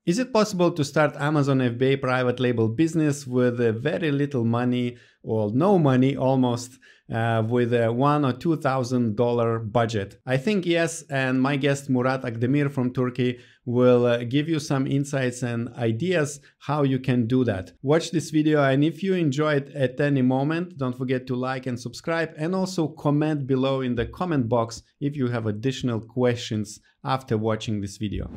Is it possible to start Amazon FBA private label business with very little money or no money almost, with a $1,000 or $2,000 budget? I think yes, and my guest Murat Akdemir from Turkey will give you some insights and ideas how you can do that. Watch this video, and if you enjoyed at any moment, don't forget to like and subscribe, and also comment below in the comment box if you have additional questions after watching this video.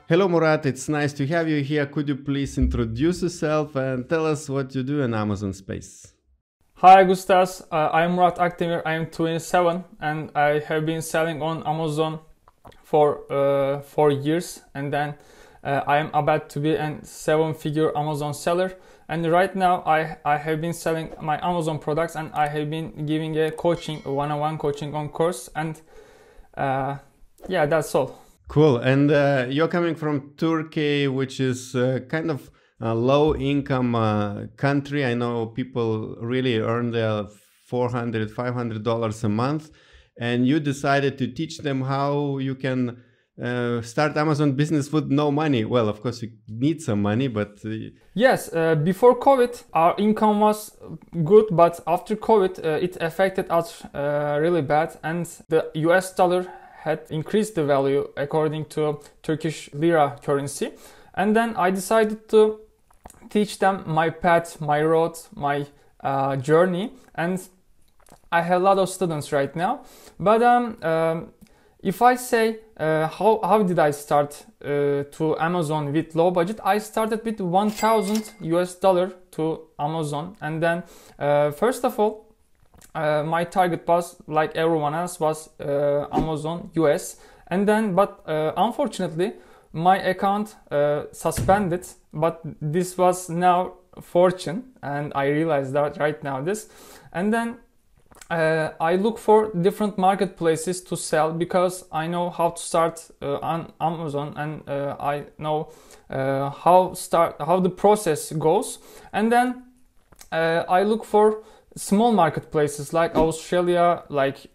Hello Murat, it's nice to have you here. Could you please introduce yourself and tell us what you do in Amazon space? Hi Augustas, I'm Murat Akdemir, I'm 27 and I have been selling on Amazon for 4 years, and then I am about to be a 7-figure Amazon seller, and right now I have been selling my Amazon products, and I have been giving a one-on-one coaching on course, and yeah, that's all. Cool. And you're coming from Turkey, which is kind of a low-income country. I know people really earn their $400, $500 a month, and you decided to teach them how you can start Amazon business with no money. Well, of course, you need some money, but... Yes, before COVID, our income was good, but after COVID, it affected us really bad, and the US dollar had increased the value according to Turkish lira currency. And then I decided to teach them my path, my road, my journey, and I have a lot of students right now. But if I say how did I start to Amazon with low budget, I started with $1,000 to Amazon, and then first of all, my target was, like everyone else, was Amazon US, and then but unfortunately my account suspended, but this was now fortune, and I realized that right now this, and then I look for different marketplaces to sell because I know how to start on Amazon, and I know how the process goes, and then I look for small marketplaces like Australia, like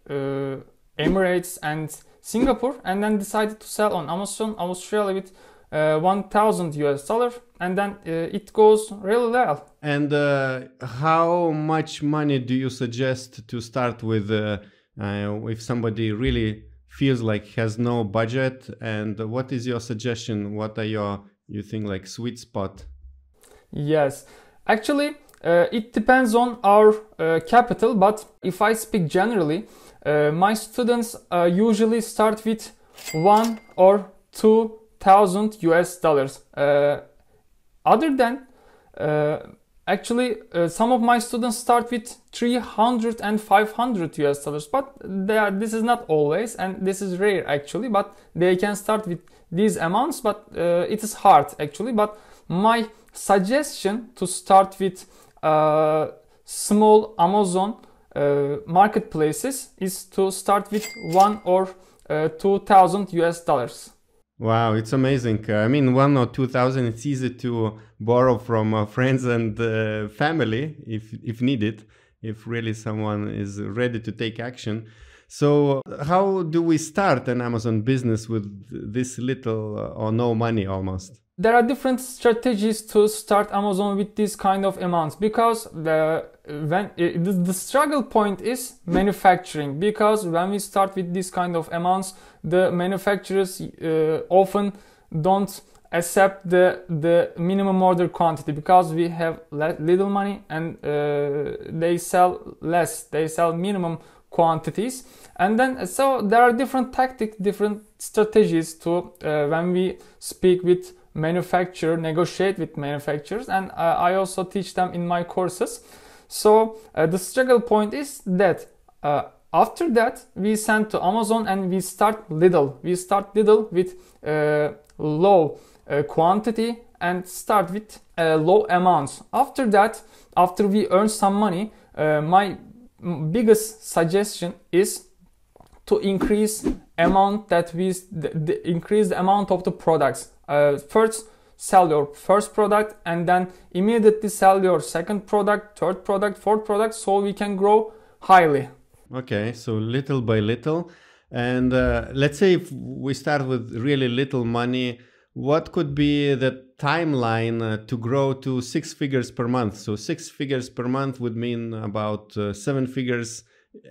Emirates and Singapore, and then decided to sell on Amazon Australia with $1,000, and then it goes really well. And how much money do you suggest to start with if somebody really feels like has no budget? And what is your suggestion? What are you think like sweet spot? Yes, actually it depends on our capital, but if I speak generally, my students usually start with $1,000 or $2,000. Other than actually some of my students start with $300 and $500, but this is not always, and this is rare actually, but they can start with these amounts, but it is hard actually. But my suggestion to start with small Amazon marketplaces is to start with $1,000 or $2,000. Wow, it's amazing. I mean, $1,000 or $2,000, it's easy to borrow from friends and family if needed, if really someone is ready to take action. So how do we start an Amazon business with this little or no money almost? There are different strategies to start Amazon with this kind of amounts, because the struggle point is manufacturing, because when we start with this kind of amounts, the manufacturers often don't accept the minimum order quantity, because we have little money, and they sell less, they sell minimum quantities. And then so there are different tactics, different strategies to when we speak with negotiate with manufacturers, and I also teach them in my courses. So the struggle point is that after that we send to Amazon and we start little. We start little with low quantity and start with low amounts. After that, after we earn some money, my biggest suggestion is to increase amount that increase the amount of the products. First sell your first product, and then immediately sell your second product, third product, fourth product, so we can grow highly. Okay, so little by little. And let's say if we start with really little money, what could be the timeline to grow to 6 figures per month? So 6 figures per month would mean about 7 figures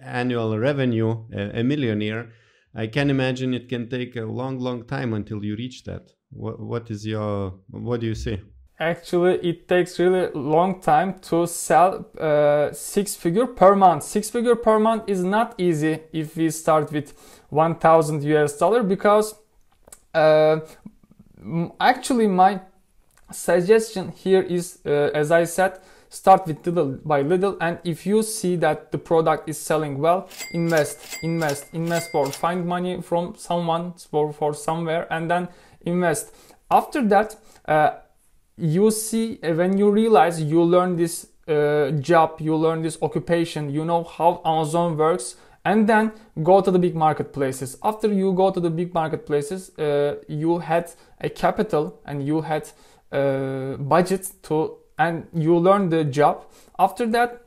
annual revenue, a millionaire. I can imagine it can take a long time until you reach that. What do you say? Actually, it takes really long time to sell 6 figure per month. 6 figure per month is not easy if we start with $1,000 because actually my suggestion here is, as I said, start with little by little, and if you see that the product is selling well, invest or find money from someone for somewhere and then invest. After that, you see, when you realize you learn this job, you learn this occupation, you know how Amazon works, and then go to the big marketplaces. After you go to the big marketplaces, you had a capital and you had budget to, and you learn the job. After that,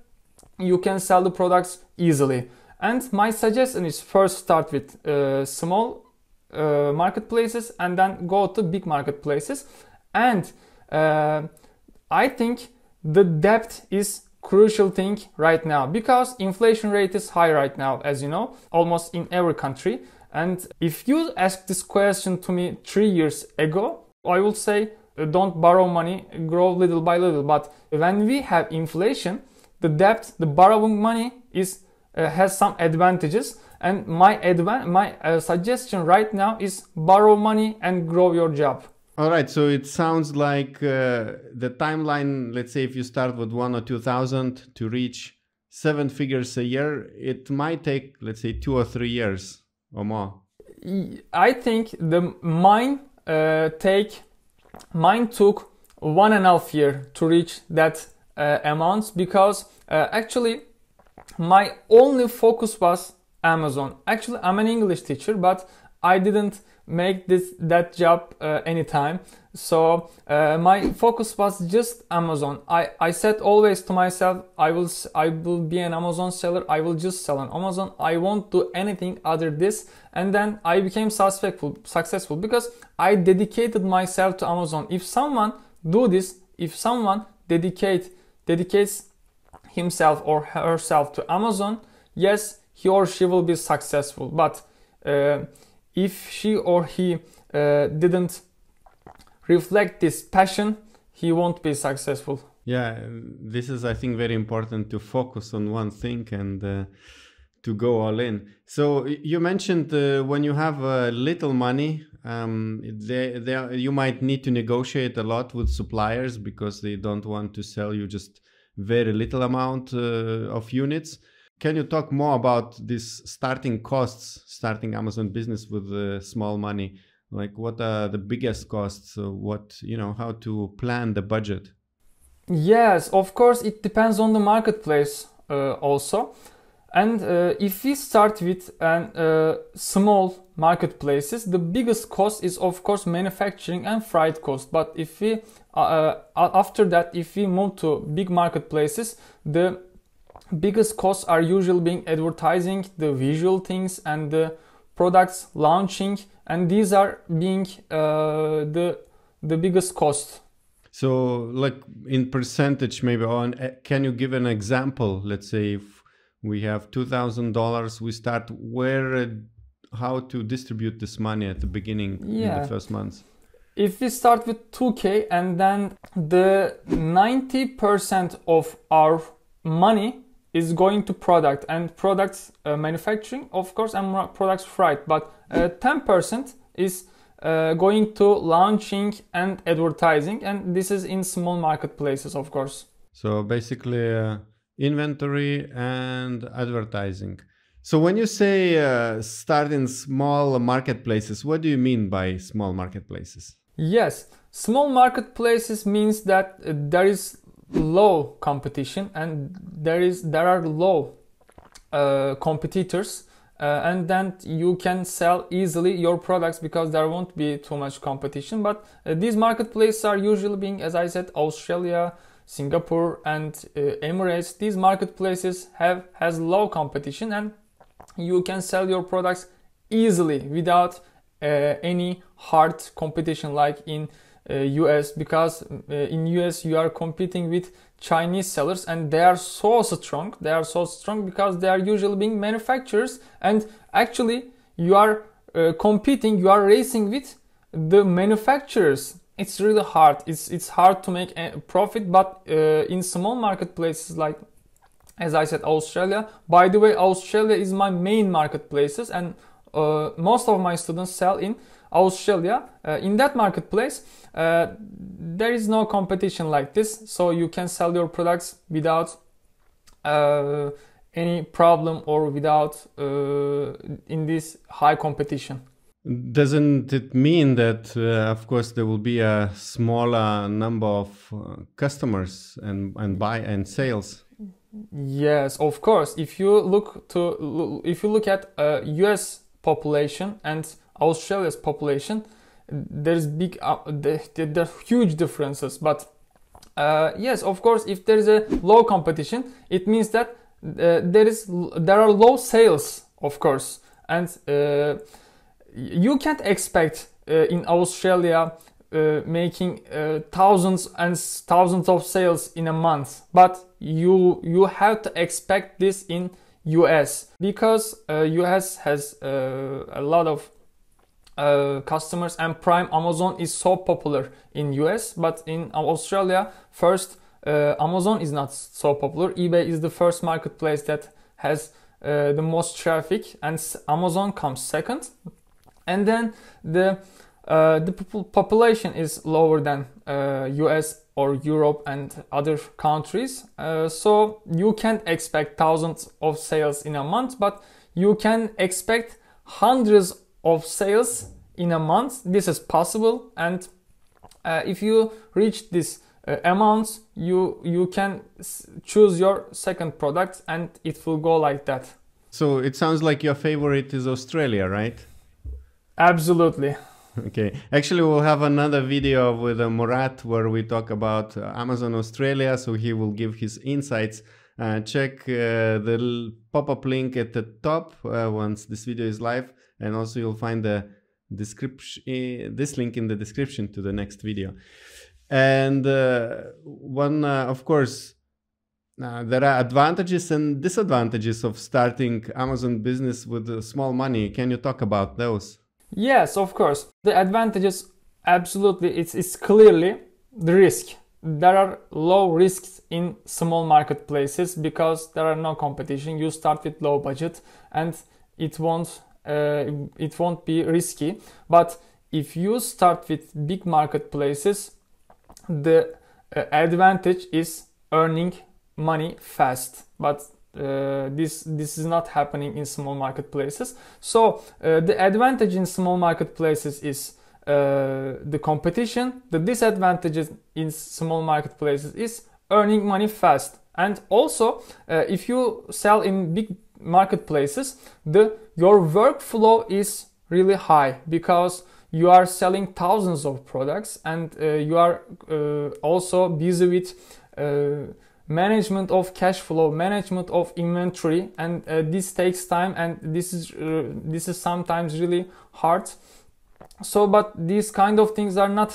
you can sell the products easily. And my suggestion is first start with small marketplaces and then go to big marketplaces. And I think the debt is crucial thing right now because inflation rate is high right now, as you know, almost in every country. And if you asked this question to me 3 years ago, I would say don't borrow money, grow little by little. But when we have inflation, the debt, the borrowing money is has some advantages. And my suggestion right now is borrow money and grow your job. All right, so it sounds like the timeline, let's say if you start with 1 or 2,000 to reach 7 figures a year, it might take, let's say, 2 or 3 years or more. I think mine took 1.5 years to reach that amounts because actually my only focus was Amazon. Actually, I'm an English teacher, but I didn't make that job anytime. So my focus was just Amazon. I said always to myself, I will be an Amazon seller. I will just sell on Amazon. I won't do anything other this. And then I became successful because I dedicated myself to Amazon. If someone do this, if someone dedicates himself or herself to Amazon, yes, he or she will be successful. But if she or he didn't reflect this passion, he won't be successful. Yeah, this is, I think, very important to focus on one thing and to go all in. So you mentioned when you have little money, you might need to negotiate a lot with suppliers because they don't want to sell you just very little amount of units. Can you talk more about these starting costs, starting Amazon business with small money? Like what are the biggest costs? How to plan the budget? Yes, of course, it depends on the marketplace also. And if we start with small marketplaces, the biggest cost is of course manufacturing and freight cost. But if we after that, if we move to big marketplaces, the biggest costs are usually being advertising, the visual things, and the products launching, and these are being the biggest cost. So, like in percentage, maybe can you give an example? Let's say if we have $2,000, we start how to distribute this money at the beginning in the first months. If we start with 2K and then the 90% of our money is going to product and products manufacturing, of course, and products freight, but 10% is going to launching and advertising, and this is in small marketplaces, of course. So basically inventory and advertising. So when you say start in small marketplaces, what do you mean by small marketplaces? Yes, small marketplaces means that there is low competition and there are low competitors, and then you can sell easily your products because there won't be too much competition. But these marketplaces are usually being, as I said, Australia, Singapore, and Emirates. These marketplaces has low competition and you can sell your products easily without any hard competition like in US, because in US you are competing with Chinese sellers and they are so strong. They are so strong because they are usually being manufacturers, and actually you are competing, you are racing with the manufacturers. It's really hard. It's hard to make a profit, but in small marketplaces like, as I said, Australia. By the way, Australia is my main marketplaces, and most of my students sell in Australia. In that marketplace, there is no competition like this, so you can sell your products without any problem or without in this high competition. Doesn't it mean that, of course, there will be a smaller number of customers and buy and sales? Yes, of course. If you look at US population and Australia's population, there's there are huge differences. But yes, of course, if there is a low competition, it means that there are low sales, of course, and you can't expect in Australia making thousands and thousands of sales in a month, but you have to expect this in US, because US has a lot of customers, and Prime Amazon is so popular in US, but in Australia, first Amazon is not so popular. eBay is the first marketplace that has the most traffic, and Amazon comes second, and then the population is lower than US or Europe and other countries, so you can't expect thousands of sales in a month, but you can expect hundreds of sales in a month. This is possible, and if you reach this amounts, you can choose your second product, and it will go like that. So it sounds like your favorite is Australia, right? Absolutely. Okay, actually we'll have another video with Murat where we talk about Amazon Australia, so he will give his insights. Check the pop-up link at the top once this video is live, and also you'll find the description, this link in the description to the next video. And of course, there are advantages and disadvantages of starting Amazon business with small money. Can you talk about those? Yes, of course. The advantages, absolutely, it's clearly the risk. There are low risks in small marketplaces because there are no competition. You start with low budget and it won't be risky. But if you start with big marketplaces, the advantage is earning money fast. But this is not happening in small marketplaces. So the advantage in small marketplaces is the competition. The disadvantages in small marketplaces is earning money fast. And also if you sell in big marketplaces, your workflow is really high because you are selling thousands of products, and you are also busy with management of cash flow, management of inventory, and this takes time, and this is sometimes really hard. So, but these kind of things are not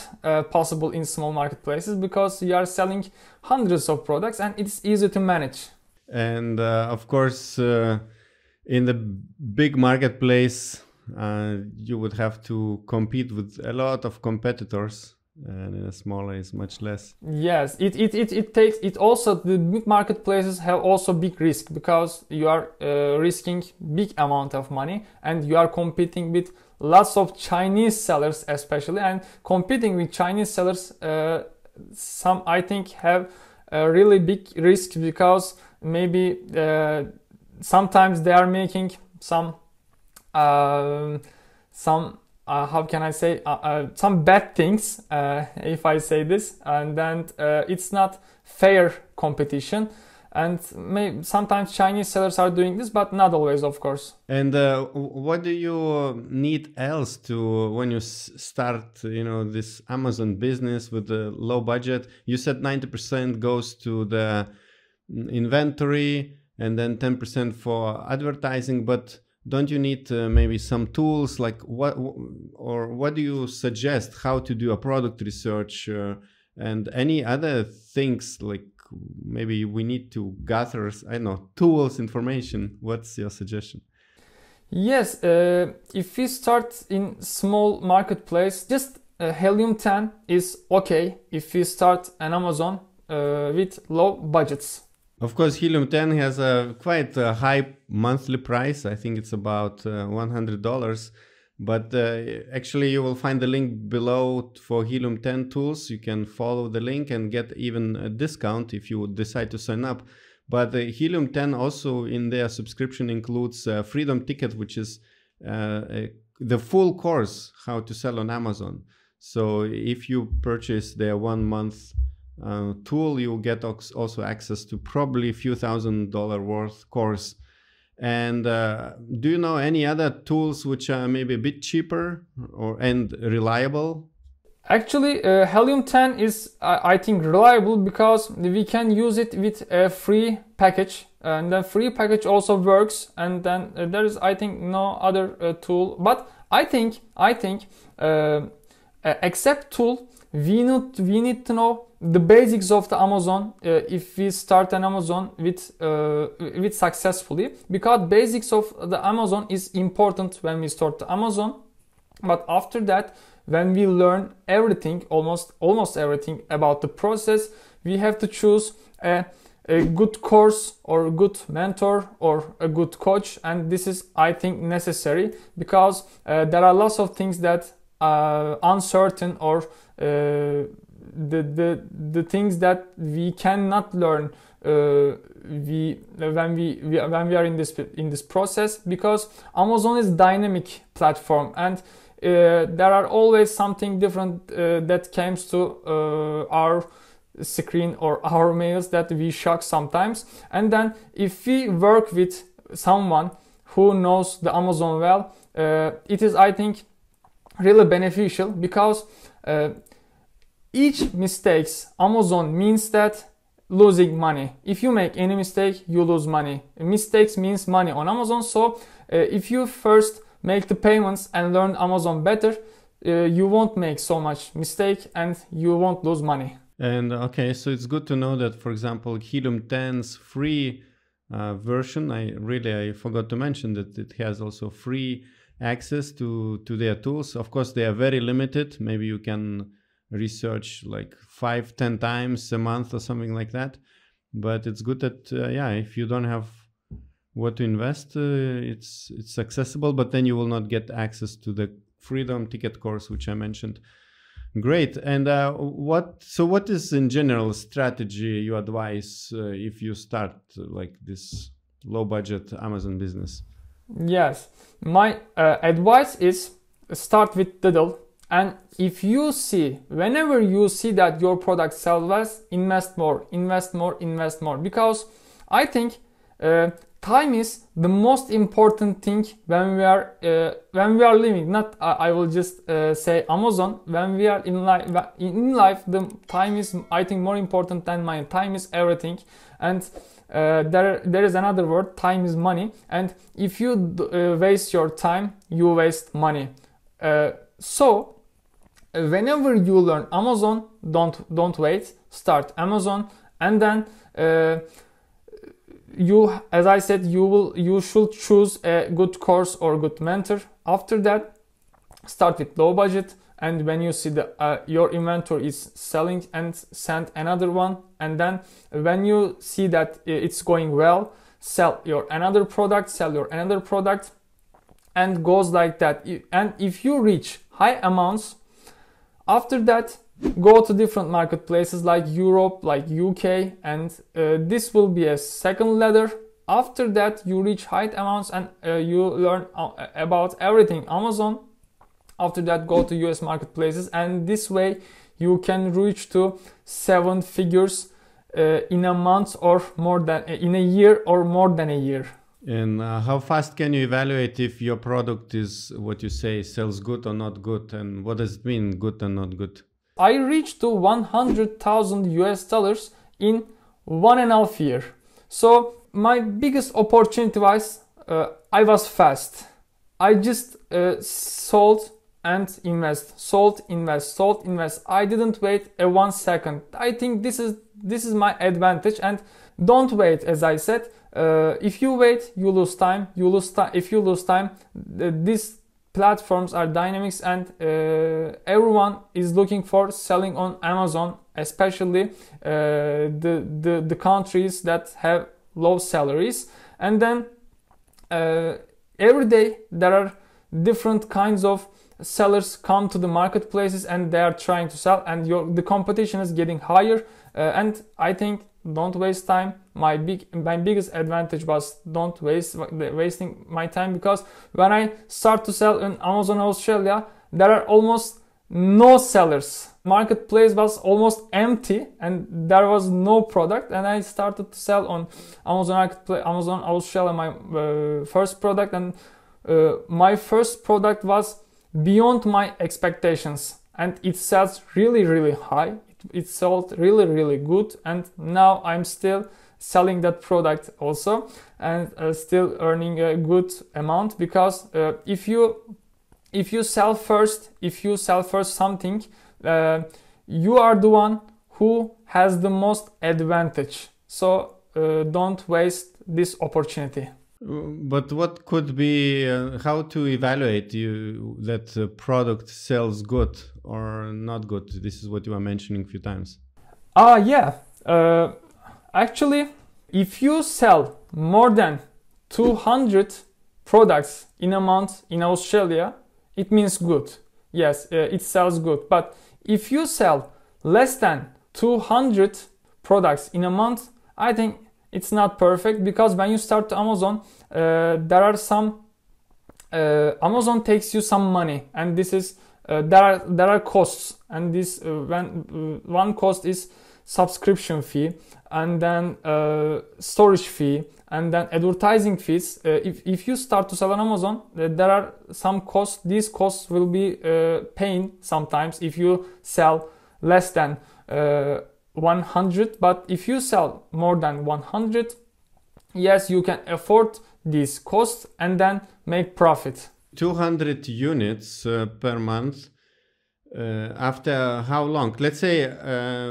possible in small marketplaces because you are selling hundreds of products and it's easy to manage. And of course, in the big marketplace, you would have to compete with a lot of competitors. And in a smaller is much less. Yes, it also, the big marketplaces have also big risk because you are risking big amount of money, and you are competing with lots of Chinese sellers especially, and competing with Chinese sellers some I think have a really big risk because maybe sometimes they are making some how can I say, some bad things, if I say this, and then it's not fair competition, and sometimes Chinese sellers are doing this, but not always, of course. And what do you need else to when you start, this Amazon business with a low budget? You said 90% goes to the inventory and then 10% for advertising, but don't you need maybe some tools? Like what do you suggest how to do a product research and any other things, like maybe we need to gather, I don't know, tools, information? What's your suggestion? Yes, if we start in small marketplace, just Helium 10 is okay if we start an Amazon with low budgets. Of course, Helium 10 has a quite a high monthly price. I think it's about $100. But actually, you will find the link below for Helium 10 tools. You can follow the link and get even a discount if you decide to sign up. But Helium 10 also in their subscription includes Freedom Ticket, which is the full course how to sell on Amazon. So if you purchase their 1 month tool, you get also access to probably a few $1,000 worth course. And do you know any other tools which are maybe a bit cheaper and reliable? Actually, Helium 10 is, I think, reliable because we can use it with a free package, and the free package also works. And then there is, I think, no other tool. But I think, except tool, we need to know the basics of the Amazon if we start an Amazon with successfully, because basics of the Amazon is important when we start the Amazon. But after that, when we learn everything, almost everything about the process, we have to choose a good course or a good mentor or a good coach. And this is, I think, necessary because there are lots of things that are uncertain, or the things that we cannot learn when we are in this process, because Amazon is dynamic platform, and there are always something different that comes to our screen or our mails that we shock sometimes. And then if we work with someone who knows the Amazon well, it is, I think, really beneficial, because each mistakes Amazon means that losing money. If you make any mistake, you lose money. Mistakes means money on Amazon. So if you first make the payments and learn Amazon better, you won't make so much mistake and you won't lose money. And okay, so it's good to know that, for example, Helium 10's free version, I forgot to mention that it has also free access to their tools. Of course, they are very limited. Maybe you can research like 5-10 times a month or something like that. But it's good that if you don't have what to invest, it's accessible, but then you will not get access to the Freedom Ticket course, which I mentioned. Great. And what is in general strategy you advise if you start like this low budget Amazon business? Yes, my advice is start with little, and if you see, whenever you see that your product sells well, invest more, because I think time is the most important thing when we are living. Not I will just say Amazon. When we are in life, the time is, I think, more important than money. Time is everything, and there is another word. Time is money, and if you waste your time, you waste money. So whenever you learn Amazon, don't wait. Start Amazon, and then you, as I said, you should choose a good course or good mentor. After that, start with low budget, and when you see that your inventory is selling, and send another one, and then when you see that it's going well, sell your another product, and goes like that. And if you reach high amounts, after that, go to different marketplaces like Europe, like UK, and this will be a second ladder. After that, you reach high amounts and you learn about everything Amazon. After that, go to US marketplaces, and this way you can reach to 7 figures in a month, or more than in a year, or more than a year. And how fast can you evaluate if your product is, what you say, sells good or not good, and what does it mean, good and not good? I reached to $100,000 in 1.5 years. So my biggest opportunity was I was fast. I just sold and invest, sold, invest, sold, invest. I didn't wait a 1 second. I think this is my advantage. And don't wait, as I said. If you wait, you lose time. If you lose time, these platforms are dynamics, and everyone is looking for selling on Amazon, especially the countries that have low salaries. And then every day there are different kinds of sellers come to the marketplaces, and they are trying to sell, and the competition is getting higher. And I think don't waste time. My biggest advantage was don't wasting my time, because when I start to sell in Amazon Australia, there are almost no sellers. Marketplace was almost empty and there was no product, and I started to sell on Amazon Australia, my first product, and my first product was beyond my expectations, and it sells really high. It sold really good, and now I'm still selling that product also, and still earning a good amount, because if you sell first something, you are the one who has the most advantage. So don't waste this opportunity. But what could be how to evaluate that the product sells good or not good? This is what you were mentioning a few times. Yeah. Actually, if you sell more than 200 products in a month in Australia, it means good. Yes, it sells good. But if you sell less than 200 products in a month, I think it's not perfect, because when you start to Amazon, there are some Amazon takes you some money, and this is there are costs, and this one cost is subscription fee, and then storage fee, and then advertising fees. If you start to sell on Amazon, there are some costs. These costs will be paying sometimes if you sell less than 100, but if you sell more than 100, yes, you can afford these costs and then make profit. 200 units per month. After how long? Let's say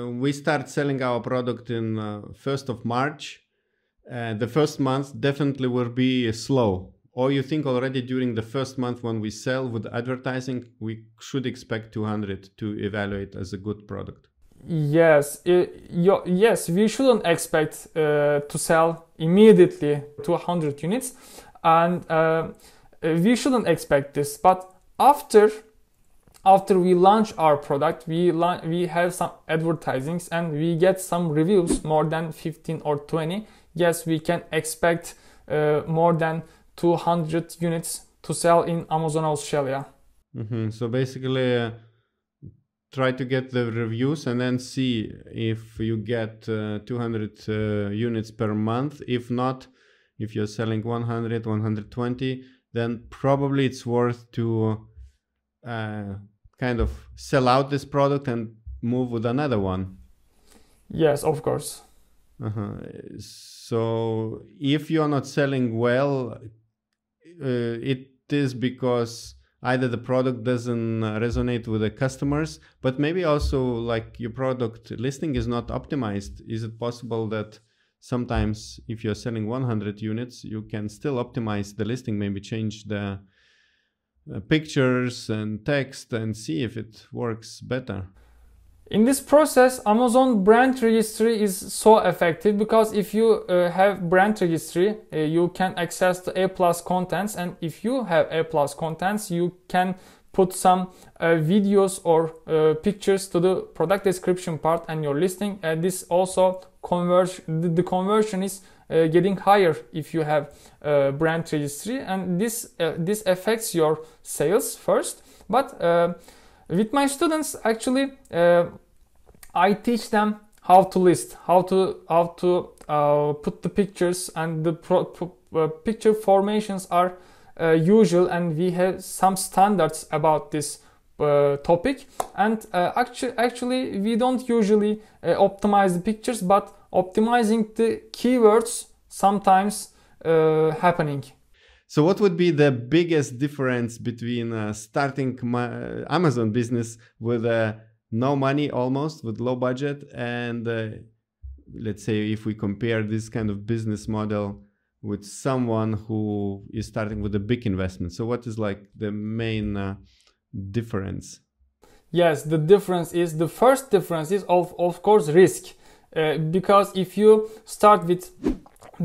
we start selling our product in 1st of March. The first month definitely will be slow. Or you think already during the first month when we sell with advertising, we should expect 200 to evaluate as a good product? Yes, yes, we shouldn't expect to sell immediately 200 units, and we shouldn't expect this. But after we launch our product, we have some advertisings and we get some reviews, more than 15 or 20. Yes, we can expect more than 200 units to sell in Amazon Australia. Mm-hmm. So basically, try to get the reviews and then see if you get 200 units per month. If not, if you're selling 100, 120, then probably it's worth to kind of sell out this product and move with another one. Yes, of course. So if you're not selling well, it is because either the product doesn't resonate with the customers, but maybe also like your product listing is not optimized. Is it possible that sometimes if you're selling 100 units, you can still optimize the listing, maybe change the pictures and text and see if it works better? In this process, Amazon brand registry is so effective, because if you have brand registry, you can access the A+ contents, and if you have A+ contents, you can put some videos or pictures to the product description part and your listing. This also the conversion is getting higher if you have brand registry, and this affects your sales first. But with my students, actually, I teach them how to list, how to put the pictures, and the picture formations are usual, and we have some standards about this topic. And actually, we don't usually optimize the pictures, but optimizing the keywords sometimes happening. So what would be the biggest difference between starting my Amazon business with no money almost, with low budget, and let's say if we compare this kind of business model with someone who is starting with a big investment? So what is like the main difference? Yes, the first difference is of course risk. Because if you start with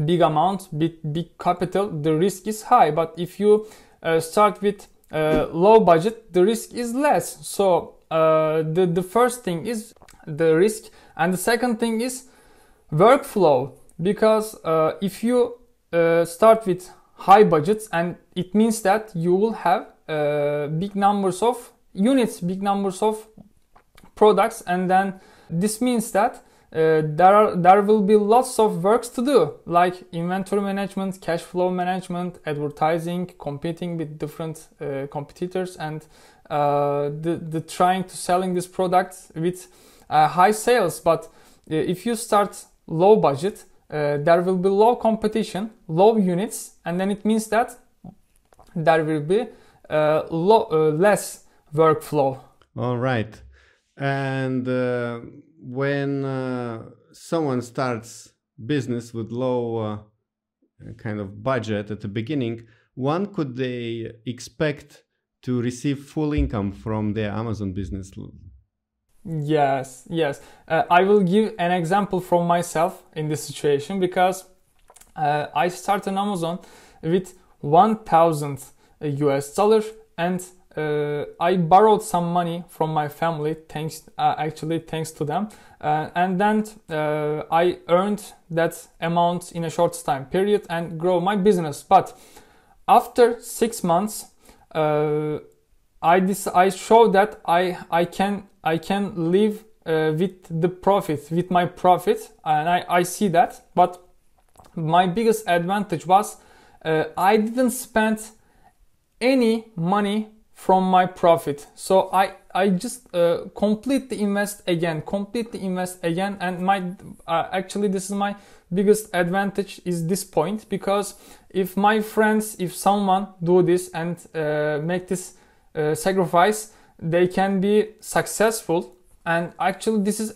big amount, big capital, the risk is high. But if you start with low budget, the risk is less. So the first thing is the risk, and the second thing is workflow. Because if you start with high budgets, and it means that you will have big numbers of units, big numbers of products, and then this means that there will be lots of works to do, like inventory management, cash flow management, advertising, competing with different competitors, and the trying to selling this product with high sales. But if you start low budget, there will be low competition, low units, and then it means that there will be less workflow. All right. And when someone starts business with low kind of budget at the beginning, could they expect to receive full income from their Amazon business? Yes. I will give an example from myself in this situation, because I started Amazon with $1,000 US, and I borrowed some money from my family, thanks to them, and then I earned that amount in a short time period and grow my business. But after 6 months, I showed that I can live with my profit, and I see that. But my biggest advantage was I didn't spend any money from my profit. So I just completely invest again, and my actually this is my biggest advantage is this point, because if my friends, if someone do this and make this sacrifice, they can be successful. And actually this is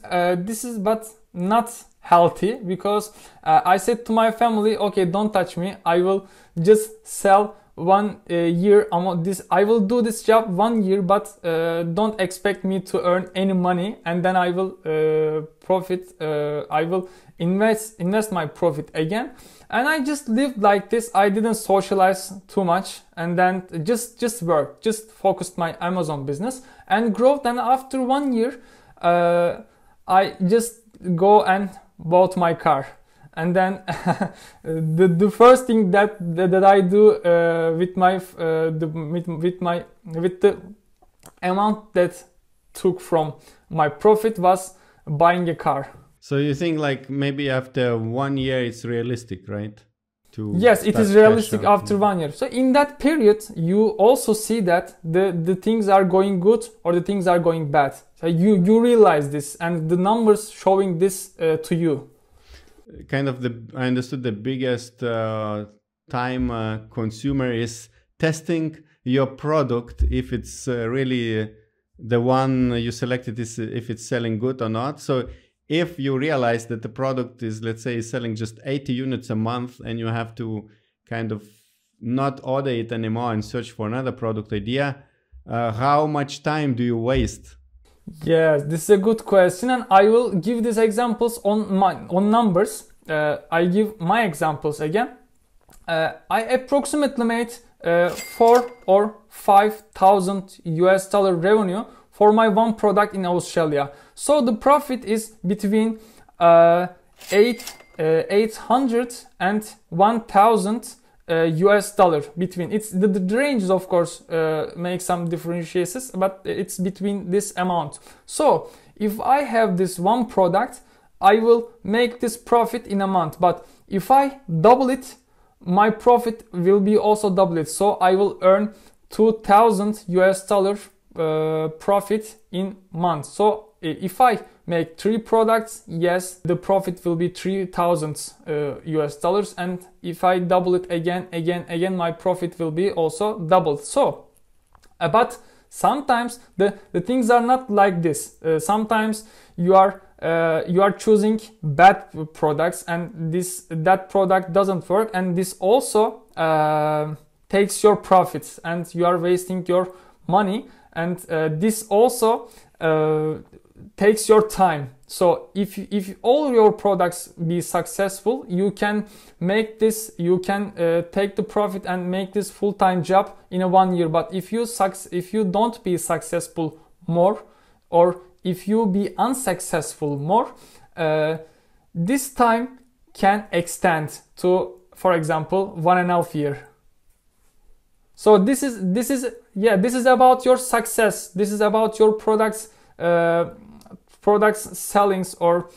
but not healthy, because I said to my family, okay, don't touch me, I will just sell 1 year. I will do this job 1 year, but don't expect me to earn any money, and then I will profit. I will invest my profit again, and I just lived like this. I didn't socialize too much, and then just work, just focused my Amazon business and growth. And after 1 year, I just go and bought my car. And then the first thing that I do with the amount that took from my profit was buying a car. So you think like maybe after 1 year it's realistic, right? Yes, it is realistic after 1 year. So in that period, you also see that the things are going good or the things are going bad. So you realize this, and the numbers showing this to you. Kind of I understood the biggest time consumer is testing your product, if it's really the one you selected, if it's selling good or not. So if you realize that the product is, let's say, selling just 80 units a month, and you have to kind of not order it anymore and search for another product idea, how much time do you waste? Yes, this is a good question, and I will give these examples on numbers. I give my examples again. I approximately made 4 or 5,000 US dollar revenue for my one product in Australia. So the profit is between 800 and 1,000 US dollar between. It's the ranges, of course, make some differentiations, but it's between this amount. So if I have this one product, I will make this profit in a month. But if I double it, my profit will be also double it. So I will earn 2,000 US dollar profit in month. So if I make 3 products, yes, the profit will be $3,000 and if I double it again, my profit will be also doubled. So, but sometimes the things are not like this. Sometimes you are choosing bad products and that product doesn't work, and this also takes your profits and you are wasting your money, and this also takes your time. So if all your products be successful, you can make this, you can take the profit and make this full-time job in a 1 year. But if you don't be successful more, or if you be unsuccessful more, this time can extend to, for example, 1.5 years. So this is about your success. This is about your products sellings, or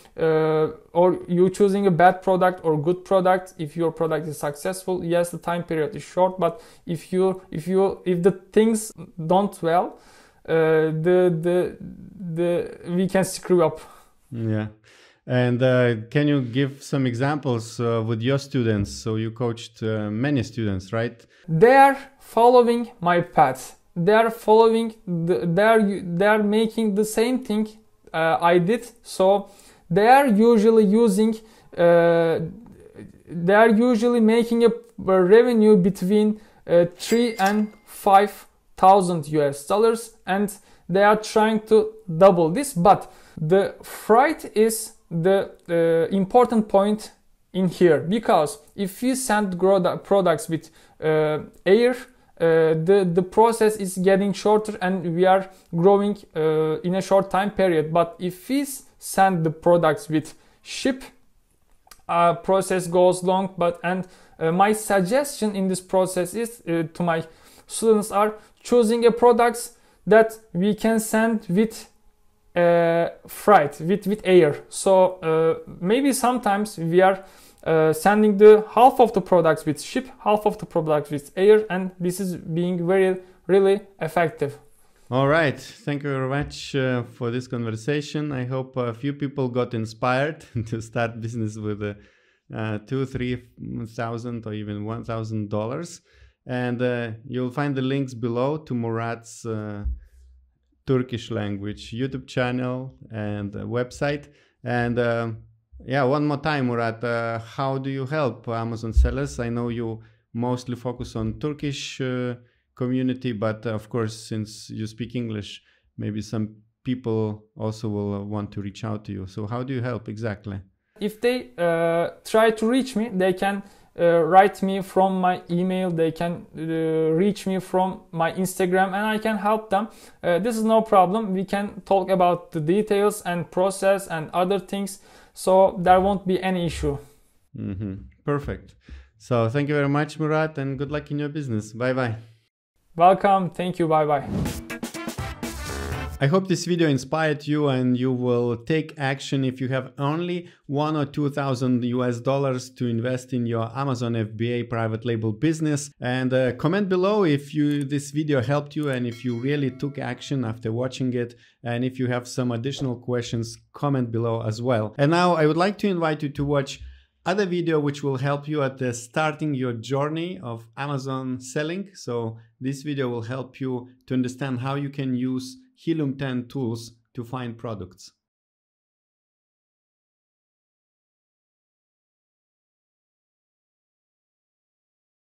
you choosing a bad product or good product. If your product is successful, yes, the time period is short, but if the things don't well, we can screw up. Yeah. And can you give some examples with your students? So you coached many students, right? They are following my path. They are following. They are making the same thing I did. So they are usually using. They are usually making a revenue between $3,000 and $5,000, and they are trying to double this. But the freight is the important point in here, because if you send products with air, the process is getting shorter and we are growing in a short time period. But if we send the products with ship, process goes long. My suggestion in this process is to my students are choosing a products that we can send with freight, with air. So maybe sometimes we are sending the half of the products with ship, half of the products with air, and this is being really effective. All right, thank you very much for this conversation. I hope a few people got inspired to start business with $2,000-3,000 or even $1,000, and you'll find the links below to Murat's Turkish language YouTube channel and website. And yeah, one more time, Murat, how do you help Amazon sellers? I know you mostly focus on Turkish community, but of course, since you speak English, maybe some people also will want to reach out to you. So how do you help exactly? If they try to reach me, they can write me from my email, they can reach me from my Instagram, and I can help them. This is no problem. We can talk about the details and process and other things, so there won't be any issue. Perfect. So thank you very much, Murat, and good luck in your business. Bye-bye. Welcome. Thank you. Bye-bye. I hope this video inspired you and you will take action if you have only $1,000 or $2,000 to invest in your Amazon FBA private label business. And comment below if this video helped you and if you really took action after watching it. And if you have some additional questions, comment below as well. And now I would like to invite you to watch other video which will help you at starting your journey of Amazon selling. So this video will help you to understand how you can use Helium 10 tools to find products.